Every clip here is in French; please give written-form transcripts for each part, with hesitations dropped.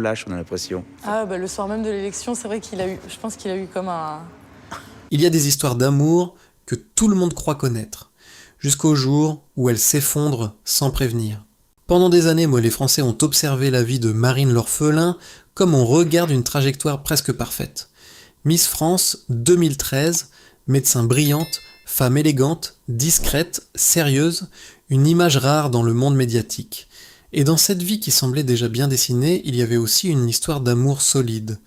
lâche, on a l'impression. Ah bah le soir même de l'élection, c'est vrai je pense qu'il a eu comme un... Il y a des histoires d'amour que tout le monde croit connaître, jusqu'au jour où elles s'effondrent sans prévenir. Pendant des années, moi, les Français ont observé la vie de Marine l'orphelin comme on regarde une trajectoire presque parfaite. Miss France 2013, médecin brillante, femme élégante, discrète, sérieuse, une image rare dans le monde médiatique. Et dans cette vie qui semblait déjà bien dessinée, il y avait aussi une histoire d'amour solide.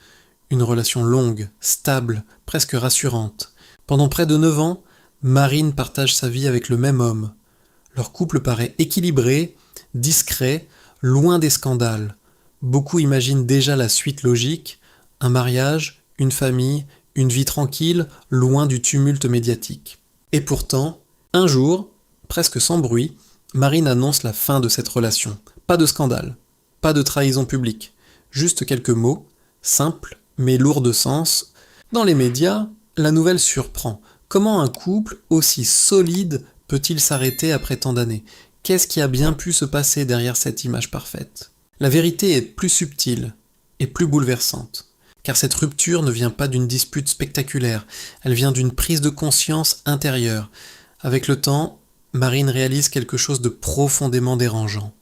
Une relation longue, stable, presque rassurante. Pendant près de 9 ans, Marine partage sa vie avec le même homme. Leur couple paraît équilibré, discret, loin des scandales. Beaucoup imaginent déjà la suite logique, un mariage, une famille, une vie tranquille, loin du tumulte médiatique. Et pourtant, un jour, presque sans bruit, Marine annonce la fin de cette relation. Pas de scandale, pas de trahison publique, juste quelques mots, simples mais lourds de sens. Dans les médias, la nouvelle surprend. Comment un couple aussi solide peut-il s'arrêter après tant d'années ? Qu'est-ce qui a bien pu se passer derrière cette image parfaite ? La vérité est plus subtile et plus bouleversante, car cette rupture ne vient pas d'une dispute spectaculaire, elle vient d'une prise de conscience intérieure. Avec le temps, Marine réalise quelque chose de profondément dérangeant.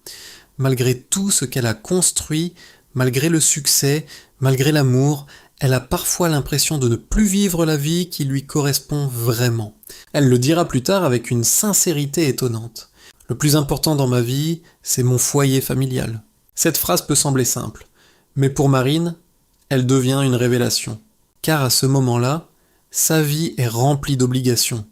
Malgré tout ce qu'elle a construit, malgré le succès, malgré l'amour, elle a parfois l'impression de ne plus vivre la vie qui lui correspond vraiment. Elle le dira plus tard avec une sincérité étonnante. Le plus important dans ma vie, c'est mon foyer familial. Cette phrase peut sembler simple, mais pour Marine, elle devient une révélation. Car à ce moment-là, sa vie est remplie d'obligations.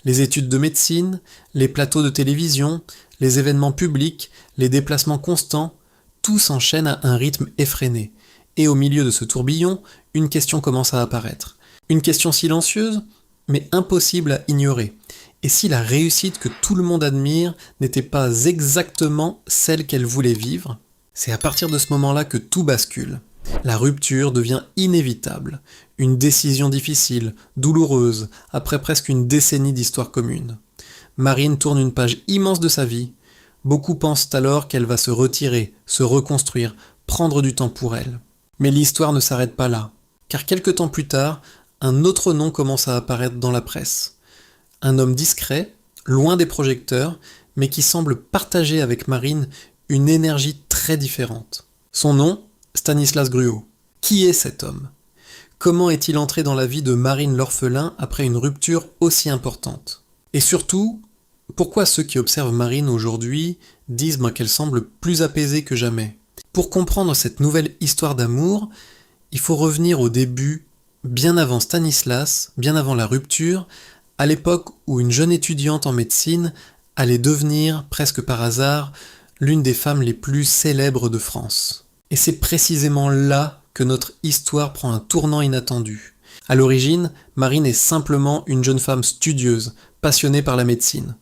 Les études de médecine, les plateaux de télévision, les événements publics, les déplacements constants, tout s'enchaîne à un rythme effréné. Et au milieu de ce tourbillon, une question commence à apparaître. Une question silencieuse, mais impossible à ignorer. Et si la réussite que tout le monde admire n'était pas exactement celle qu'elle voulait vivre ? C'est à partir de ce moment-là que tout bascule. La rupture devient inévitable. Une décision difficile, douloureuse, après presque une décennie d'histoire commune. Marine tourne une page immense de sa vie. Beaucoup pensent alors qu'elle va se retirer, se reconstruire, prendre du temps pour elle. Mais l'histoire ne s'arrête pas là, car quelques temps plus tard, un autre nom commence à apparaître dans la presse. Un homme discret, loin des projecteurs, mais qui semble partager avec Marine une énergie très différente. Son nom, Stanislas Gruau. Qui est cet homme ? Comment est-il entré dans la vie de Marine l'orphelin après une rupture aussi importante ? Et surtout, pourquoi ceux qui observent Marine aujourd'hui disent qu'elle semble plus apaisée que jamais ? Pour comprendre cette nouvelle histoire d'amour, il faut revenir au début, bien avant Stanislas, bien avant la rupture, à l'époque où une jeune étudiante en médecine allait devenir, presque par hasard, l'une des femmes les plus célèbres de France. Et c'est précisément là que notre histoire prend un tournant inattendu. À l'origine, Marine est simplement une jeune femme studieuse, passionnée par la médecine.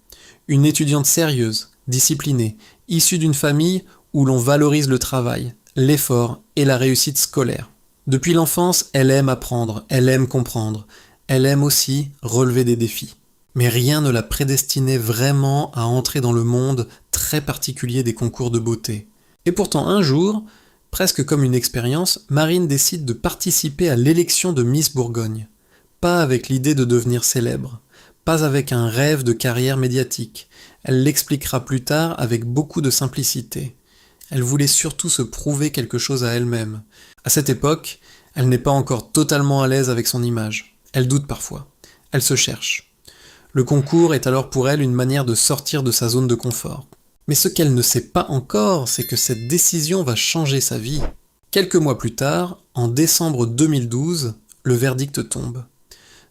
Une étudiante sérieuse, disciplinée, issue d'une famille où l'on valorise le travail, l'effort et la réussite scolaire. Depuis l'enfance, elle aime apprendre, elle aime comprendre, elle aime aussi relever des défis. Mais rien ne la prédestinait vraiment à entrer dans le monde très particulier des concours de beauté. Et pourtant un jour, presque comme une expérience, Marine décide de participer à l'élection de Miss Bourgogne. Pas avec l'idée de devenir célèbre, pas avec un rêve de carrière médiatique. Elle l'expliquera plus tard avec beaucoup de simplicité. Elle voulait surtout se prouver quelque chose à elle-même. À cette époque, elle n'est pas encore totalement à l'aise avec son image. Elle doute parfois. Elle se cherche. Le concours est alors pour elle une manière de sortir de sa zone de confort. Mais ce qu'elle ne sait pas encore, c'est que cette décision va changer sa vie. Quelques mois plus tard, en décembre 2012, le verdict tombe.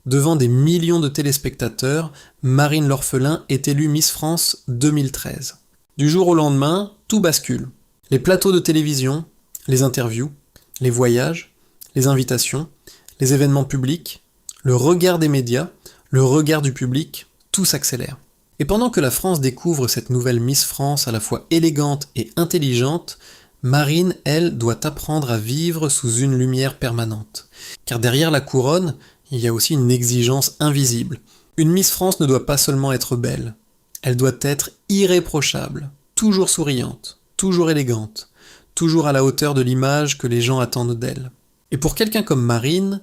Devant des millions de téléspectateurs, Marine l'orphelin est élue Miss France 2013. Du jour au lendemain, tout bascule. Les plateaux de télévision, les interviews, les voyages, les invitations, les événements publics, le regard des médias, le regard du public, tout s'accélère. Et pendant que la France découvre cette nouvelle Miss France à la fois élégante et intelligente, Marine, elle, doit apprendre à vivre sous une lumière permanente. Car derrière la couronne, il y a aussi une exigence invisible. Une Miss France ne doit pas seulement être belle, elle doit être irréprochable, toujours souriante, toujours élégante, toujours à la hauteur de l'image que les gens attendent d'elle. Et pour quelqu'un comme Marine,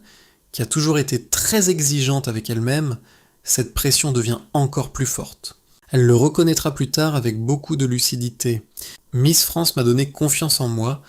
qui a toujours été très exigeante avec elle-même, cette pression devient encore plus forte. Elle le reconnaîtra plus tard avec beaucoup de lucidité. Miss France m'a donné confiance en moi,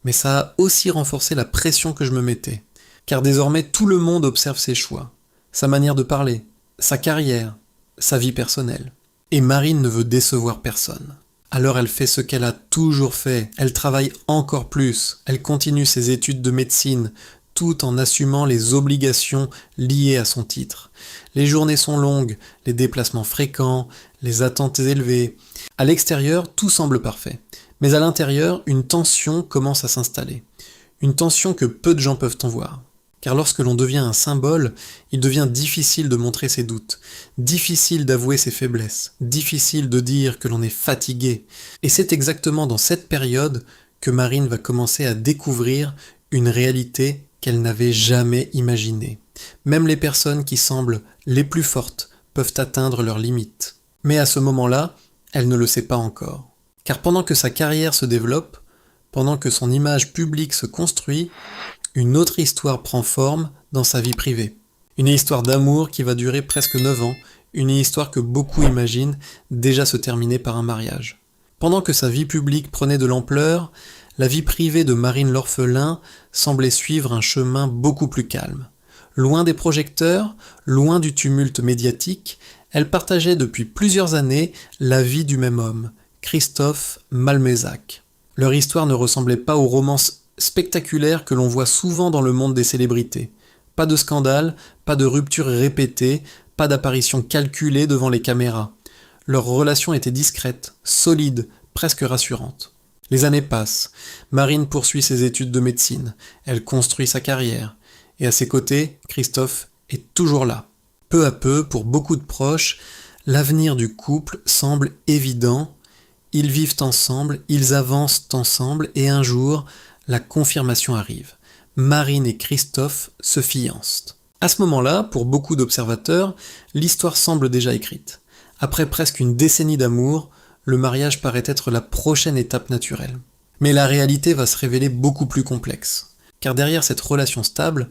mais ça a aussi renforcé la pression que je me mettais. Car désormais tout le monde observe ses choix, sa manière de parler, sa carrière, sa vie personnelle. Et Marine ne veut décevoir personne. Alors elle fait ce qu'elle a toujours fait, elle travaille encore plus, elle continue ses études de médecine, tout en assumant les obligations liées à son titre. Les journées sont longues, les déplacements fréquents, les attentes élevées. À l'extérieur, tout semble parfait. Mais à l'intérieur, une tension commence à s'installer. Une tension que peu de gens peuvent en voir. Car lorsque l'on devient un symbole, il devient difficile de montrer ses doutes, difficile d'avouer ses faiblesses, difficile de dire que l'on est fatigué. Et c'est exactement dans cette période que Marine va commencer à découvrir une réalité qu'elle n'avait jamais imaginée. Même les personnes qui semblent les plus fortes peuvent atteindre leurs limites. Mais à ce moment-là, elle ne le sait pas encore. Car pendant que sa carrière se développe, pendant que son image publique se construit, une autre histoire prend forme dans sa vie privée. Une histoire d'amour qui va durer presque 9 ans, une histoire que beaucoup imaginent déjà se terminer par un mariage. Pendant que sa vie publique prenait de l'ampleur, la vie privée de Marine l'orphelin semblait suivre un chemin beaucoup plus calme. Loin des projecteurs, loin du tumulte médiatique, elle partageait depuis plusieurs années la vie du même homme, Christophe Malmezac. Leur histoire ne ressemblait pas aux romances spectaculaires que l'on voit souvent dans le monde des célébrités. Pas de scandale, pas de rupture répétée, pas d'apparition calculée devant les caméras. Leur relation était discrète, solide, presque rassurante. Les années passent. Marine poursuit ses études de médecine. Elle construit sa carrière. Et à ses côtés, Christophe est toujours là. Peu à peu, pour beaucoup de proches, l'avenir du couple semble évident. Ils vivent ensemble, ils avancent ensemble, et un jour, la confirmation arrive. Marine et Christophe se fiancent. À ce moment-là, pour beaucoup d'observateurs, l'histoire semble déjà écrite. Après presque une décennie d'amour, le mariage paraît être la prochaine étape naturelle. Mais la réalité va se révéler beaucoup plus complexe. Car derrière cette relation stable,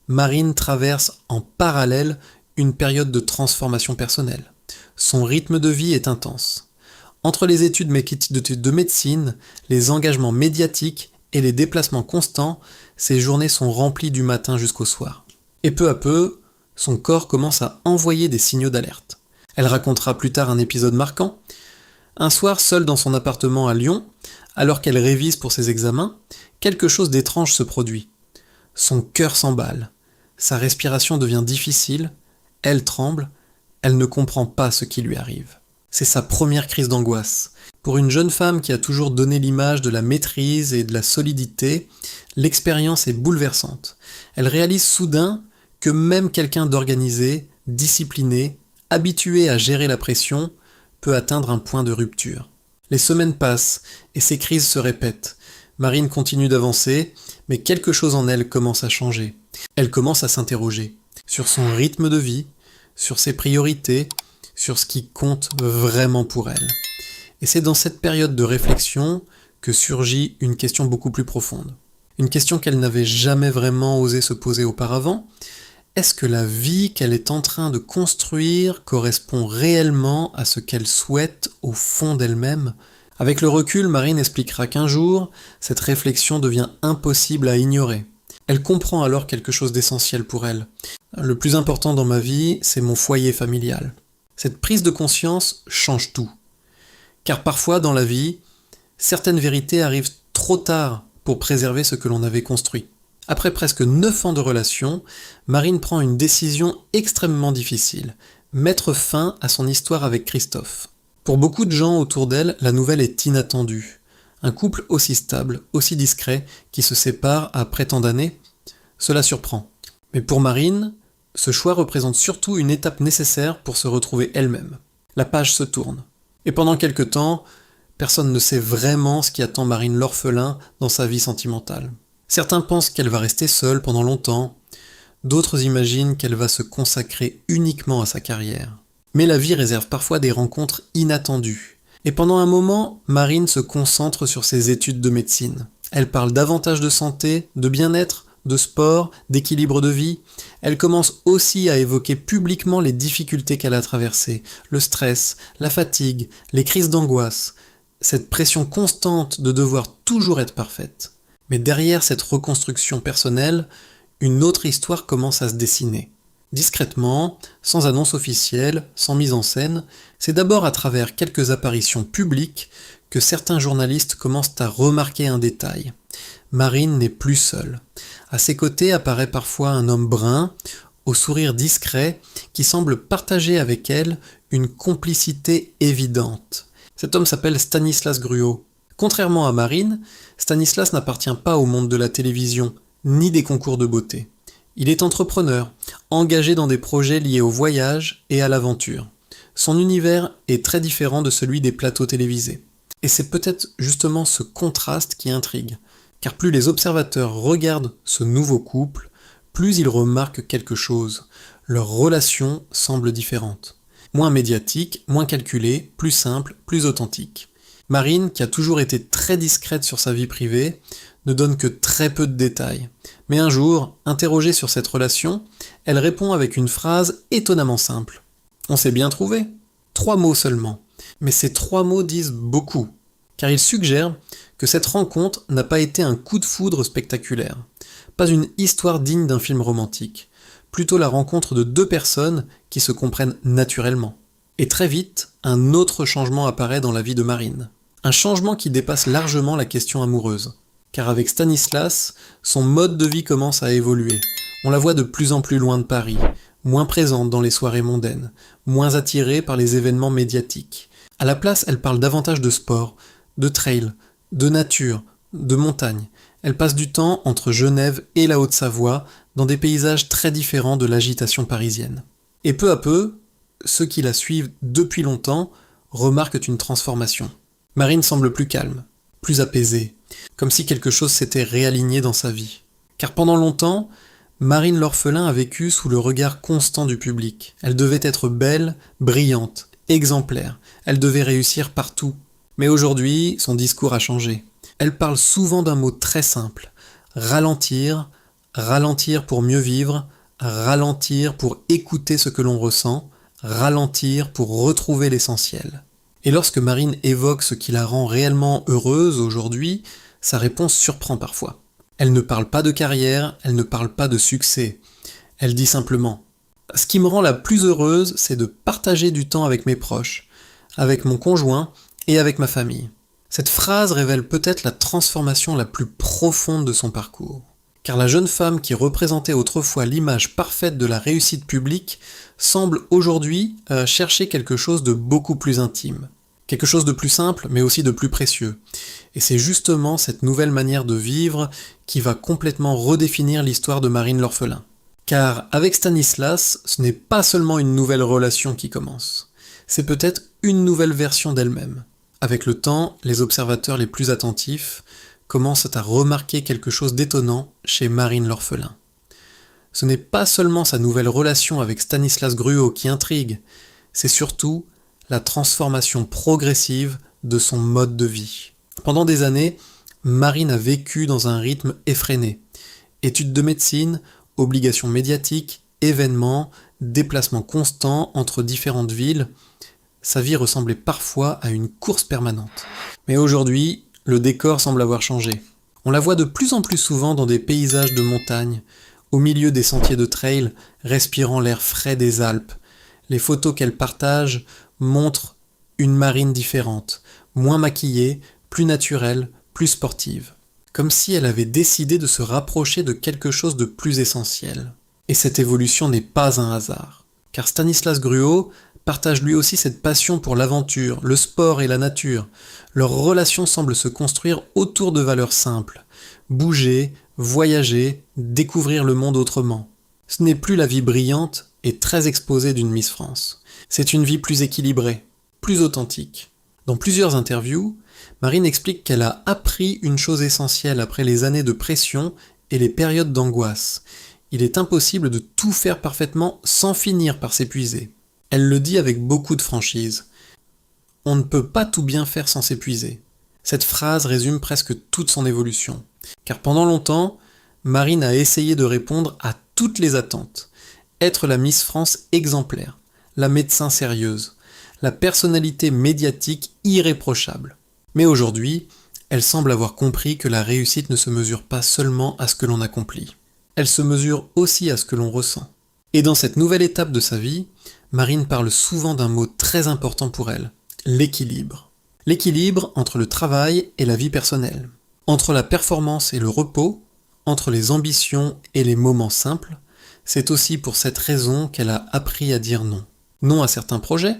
Marine traverse en parallèle une période de transformation personnelle. Son rythme de vie est intense. Entre les études de médecine, les engagements médiatiques et les déplacements constants, ses journées sont remplies du matin jusqu'au soir. Et peu à peu, son corps commence à envoyer des signaux d'alerte. Elle racontera plus tard un épisode marquant. Un soir, seule dans son appartement à Lyon, alors qu'elle révise pour ses examens, quelque chose d'étrange se produit. Son cœur s'emballe, sa respiration devient difficile, elle tremble, elle ne comprend pas ce qui lui arrive. C'est sa première crise d'angoisse. Pour une jeune femme qui a toujours donné l'image de la maîtrise et de la solidité, l'expérience est bouleversante. Elle réalise soudain que même quelqu'un d'organisé, discipliné, habitué à gérer la pression, peut atteindre un point de rupture. Les semaines passent et ces crises se répètent. Marine continue d'avancer, mais quelque chose en elle commence à changer. Elle commence à s'interroger sur son rythme de vie, sur ses priorités, sur ce qui compte vraiment pour elle. Et c'est dans cette période de réflexion que surgit une question beaucoup plus profonde. Une question qu'elle n'avait jamais vraiment osé se poser auparavant. Est-ce que la vie qu'elle est en train de construire correspond réellement à ce qu'elle souhaite au fond d'elle-même ? Avec le recul, Marine expliquera qu'un jour, cette réflexion devient impossible à ignorer. Elle comprend alors quelque chose d'essentiel pour elle. Le plus important dans ma vie, c'est mon foyer familial. Cette prise de conscience change tout. Car parfois, dans la vie, certaines vérités arrivent trop tard pour préserver ce que l'on avait construit. Après presque 9 ans de relation, Marine prend une décision extrêmement difficile, mettre fin à son histoire avec Christophe. Pour beaucoup de gens autour d'elle, la nouvelle est inattendue. Un couple aussi stable, aussi discret, qui se sépare après tant d'années, cela surprend. Mais pour Marine, ce choix représente surtout une étape nécessaire pour se retrouver elle-même. La page se tourne. Et pendant quelque temps, personne ne sait vraiment ce qui attend Marine l'orphelin dans sa vie sentimentale. Certains pensent qu'elle va rester seule pendant longtemps, d'autres imaginent qu'elle va se consacrer uniquement à sa carrière. Mais la vie réserve parfois des rencontres inattendues. Et pendant un moment, Marine se concentre sur ses études de médecine. Elle parle davantage de santé, de bien-être, de sport, d'équilibre de vie. Elle commence aussi à évoquer publiquement les difficultés qu'elle a traversées, le stress, la fatigue, les crises d'angoisse, cette pression constante de devoir toujours être parfaite. Mais derrière cette reconstruction personnelle, une autre histoire commence à se dessiner. Discrètement, sans annonce officielle, sans mise en scène, c'est d'abord à travers quelques apparitions publiques que certains journalistes commencent à remarquer un détail. Marine n'est plus seule. À ses côtés apparaît parfois un homme brun, au sourire discret, qui semble partager avec elle une complicité évidente. Cet homme s'appelle Stanislas Gruau. Contrairement à Marine, Stanislas n'appartient pas au monde de la télévision, ni des concours de beauté. Il est entrepreneur, engagé dans des projets liés au voyage et à l'aventure. Son univers est très différent de celui des plateaux télévisés. Et c'est peut-être justement ce contraste qui intrigue, car plus les observateurs regardent ce nouveau couple, plus ils remarquent quelque chose. Leur relation semble différente. Moins médiatique, moins calculée, plus simple, plus authentique. Marine, qui a toujours été très discrète sur sa vie privée, ne donne que très peu de détails. Mais un jour, interrogée sur cette relation, elle répond avec une phrase étonnamment simple. On s'est bien trouvé. 3 mots seulement. Mais ces 3 mots disent beaucoup, car ils suggèrent que cette rencontre n'a pas été un coup de foudre spectaculaire, pas une histoire digne d'un film romantique, plutôt la rencontre de 2 personnes qui se comprennent naturellement. Et très vite, un autre changement apparaît dans la vie de Marine. Un changement qui dépasse largement la question amoureuse. Car avec Stanislas, son mode de vie commence à évoluer. On la voit de plus en plus loin de Paris, moins présente dans les soirées mondaines, moins attirée par les événements médiatiques. À la place, elle parle davantage de sport, de trail, de nature, de montagne. Elle passe du temps entre Genève et la Haute-Savoie, dans des paysages très différents de l'agitation parisienne. Et peu à peu, ceux qui la suivent depuis longtemps remarquent une transformation. Marine semble plus calme, plus apaisée, comme si quelque chose s'était réaligné dans sa vie. Car pendant longtemps, Marine l'orphelin a vécu sous le regard constant du public. Elle devait être belle, brillante, exemplaire. Elle devait réussir partout. Mais aujourd'hui, son discours a changé. Elle parle souvent d'un mot très simple. Ralentir, ralentir pour mieux vivre, ralentir pour écouter ce que l'on ressent, ralentir pour retrouver l'essentiel. Et lorsque Marine évoque ce qui la rend réellement heureuse aujourd'hui, sa réponse surprend parfois. Elle ne parle pas de carrière, elle ne parle pas de succès. Elle dit simplement « Ce qui me rend la plus heureuse, c'est de partager du temps avec mes proches, avec mon conjoint et avec ma famille. » Cette phrase révèle peut-être la transformation la plus profonde de son parcours. Car la jeune femme qui représentait autrefois l'image parfaite de la réussite publique semble aujourd'hui chercher quelque chose de beaucoup plus intime. Quelque chose de plus simple, mais aussi de plus précieux. Et c'est justement cette nouvelle manière de vivre qui va complètement redéfinir l'histoire de Marine l'orphelin. Car avec Stanislas, ce n'est pas seulement une nouvelle relation qui commence. C'est peut-être une nouvelle version d'elle-même. Avec le temps, les observateurs les plus attentifs commencent à remarquer quelque chose d'étonnant chez Marine l'orphelin. Ce n'est pas seulement sa nouvelle relation avec Stanislas Gruau qui intrigue, c'est surtout la transformation progressive de son mode de vie. Pendant des années, Marine a vécu dans un rythme effréné. Études de médecine, obligations médiatiques, événements, déplacements constants entre différentes villes. Sa vie ressemblait parfois à une course permanente. Mais aujourd'hui, le décor semble avoir changé. On la voit de plus en plus souvent dans des paysages de montagne, au milieu des sentiers de trail, respirant l'air frais des Alpes. Les photos qu'elle partage montrent une Marine différente, moins maquillée, plus naturelle, plus sportive. Comme si elle avait décidé de se rapprocher de quelque chose de plus essentiel. Et cette évolution n'est pas un hasard. Car Stanislas Gruau partage lui aussi cette passion pour l'aventure, le sport et la nature. Leur relation semble se construire autour de valeurs simples. Bouger, voyager, découvrir le monde autrement. Ce n'est plus la vie brillante et très exposée d'une Miss France. C'est une vie plus équilibrée, plus authentique. Dans plusieurs interviews, Marine explique qu'elle a appris une chose essentielle après les années de pression et les périodes d'angoisse. Il est impossible de tout faire parfaitement sans finir par s'épuiser. Elle le dit avec beaucoup de franchise. On ne peut pas tout bien faire sans s'épuiser. Cette phrase résume presque toute son évolution. Car pendant longtemps, Marine a essayé de répondre à toutes les attentes. Être la Miss France exemplaire, la médecin sérieuse, la personnalité médiatique irréprochable. Mais aujourd'hui, elle semble avoir compris que la réussite ne se mesure pas seulement à ce que l'on accomplit. Elle se mesure aussi à ce que l'on ressent. Et dans cette nouvelle étape de sa vie, Marine parle souvent d'un mot très important pour elle, l'équilibre. L'équilibre entre le travail et la vie personnelle, entre la performance et le repos, entre les ambitions et les moments simples. C'est aussi pour cette raison qu'elle a appris à dire non. Non à certains projets,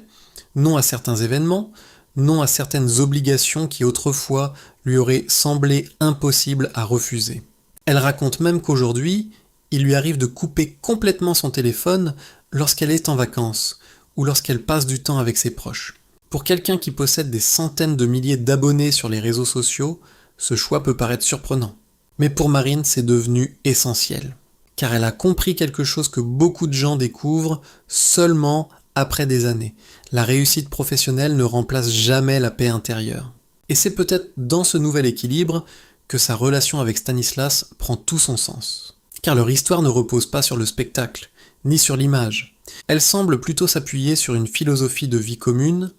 non à certains événements, non à certaines obligations qui autrefois lui auraient semblé impossibles à refuser. Elle raconte même qu'aujourd'hui, il lui arrive de couper complètement son téléphone lorsqu'elle est en vacances ou lorsqu'elle passe du temps avec ses proches. Pour quelqu'un qui possède des centaines de milliers d'abonnés sur les réseaux sociaux, ce choix peut paraître surprenant. Mais pour Marine, c'est devenu essentiel. Car elle a compris quelque chose que beaucoup de gens découvrent seulement après des années. La réussite professionnelle ne remplace jamais la paix intérieure. Et c'est peut-être dans ce nouvel équilibre que sa relation avec Stanislas prend tout son sens. Car leur histoire ne repose pas sur le spectacle, ni sur l'image. Elle semble plutôt s'appuyer sur une philosophie de vie commune,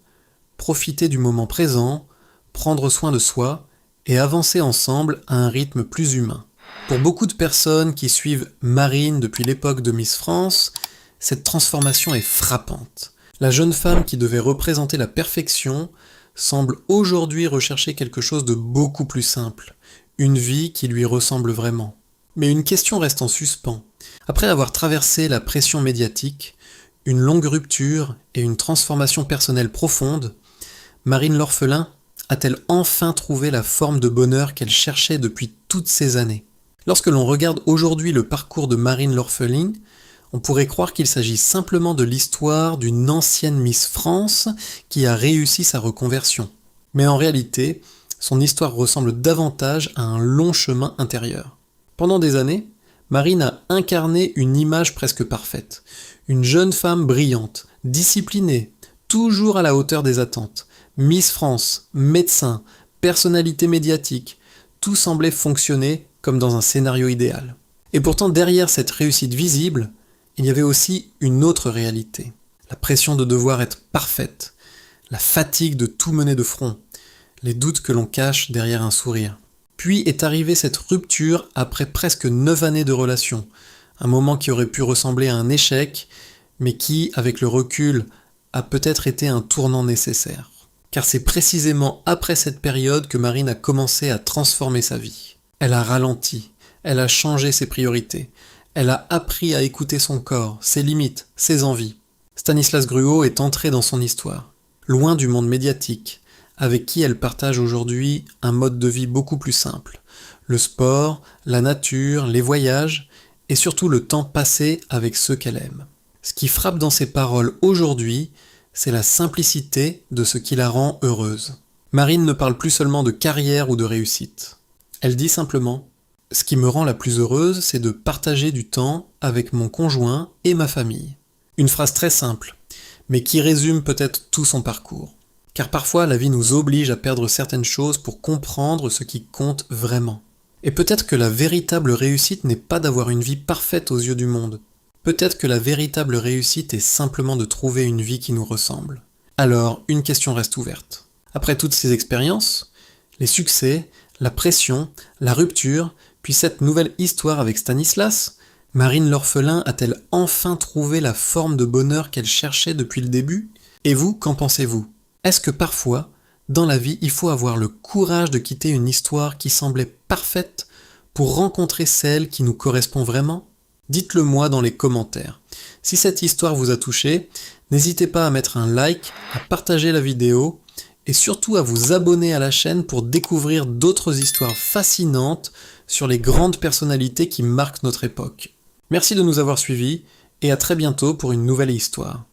profiter du moment présent, prendre soin de soi et avancer ensemble à un rythme plus humain. Pour beaucoup de personnes qui suivent Marine depuis l'époque de Miss France, cette transformation est frappante. La jeune femme qui devait représenter la perfection semble aujourd'hui rechercher quelque chose de beaucoup plus simple, une vie qui lui ressemble vraiment. Mais une question reste en suspens. Après avoir traversé la pression médiatique, une longue rupture et une transformation personnelle profonde, Marine l'orphelin a-t-elle enfin trouvé la forme de bonheur qu'elle cherchait depuis toutes ces années ? Lorsque l'on regarde aujourd'hui le parcours de Marine l'orpheline, on pourrait croire qu'il s'agit simplement de l'histoire d'une ancienne Miss France qui a réussi sa reconversion. Mais en réalité, son histoire ressemble davantage à un long chemin intérieur. Pendant des années, Marine a incarné une image presque parfaite. Une jeune femme brillante, disciplinée, toujours à la hauteur des attentes. Miss France, médecin, personnalité médiatique, tout semblait fonctionner comme dans un scénario idéal. Et pourtant, derrière cette réussite visible, il y avait aussi une autre réalité. La pression de devoir être parfaite, la fatigue de tout mener de front, les doutes que l'on cache derrière un sourire. Puis est arrivée cette rupture après presque 9 années de relation, un moment qui aurait pu ressembler à un échec, mais qui, avec le recul, a peut-être été un tournant nécessaire. Car c'est précisément après cette période que Marine a commencé à transformer sa vie. Elle a ralenti, elle a changé ses priorités, elle a appris à écouter son corps, ses limites, ses envies. Stanislas Gruau est entré dans son histoire, loin du monde médiatique, avec qui elle partage aujourd'hui un mode de vie beaucoup plus simple. Le sport, la nature, les voyages, et surtout le temps passé avec ceux qu'elle aime. Ce qui frappe dans ses paroles aujourd'hui, c'est la simplicité de ce qui la rend heureuse. Marine ne parle plus seulement de carrière ou de réussite. Elle dit simplement « Ce qui me rend la plus heureuse, c'est de partager du temps avec mon conjoint et ma famille. » Une phrase très simple, mais qui résume peut-être tout son parcours. Car parfois, la vie nous oblige à perdre certaines choses pour comprendre ce qui compte vraiment. Et peut-être que la véritable réussite n'est pas d'avoir une vie parfaite aux yeux du monde. Peut-être que la véritable réussite est simplement de trouver une vie qui nous ressemble. Alors, une question reste ouverte. Après toutes ces expériences, les succès, la pression, la rupture, puis cette nouvelle histoire avec Stanislas, Marine l'orphelin a-t-elle enfin trouvé la forme de bonheur qu'elle cherchait depuis le début ? Et vous, qu'en pensez-vous ? Est-ce que parfois, dans la vie, il faut avoir le courage de quitter une histoire qui semblait parfaite pour rencontrer celle qui nous correspond vraiment ? Dites-le moi dans les commentaires. Si cette histoire vous a touché, n'hésitez pas à mettre un like, à partager la vidéo et surtout à vous abonner à la chaîne pour découvrir d'autres histoires fascinantes sur les grandes personnalités qui marquent notre époque. Merci de nous avoir suivis et à très bientôt pour une nouvelle histoire.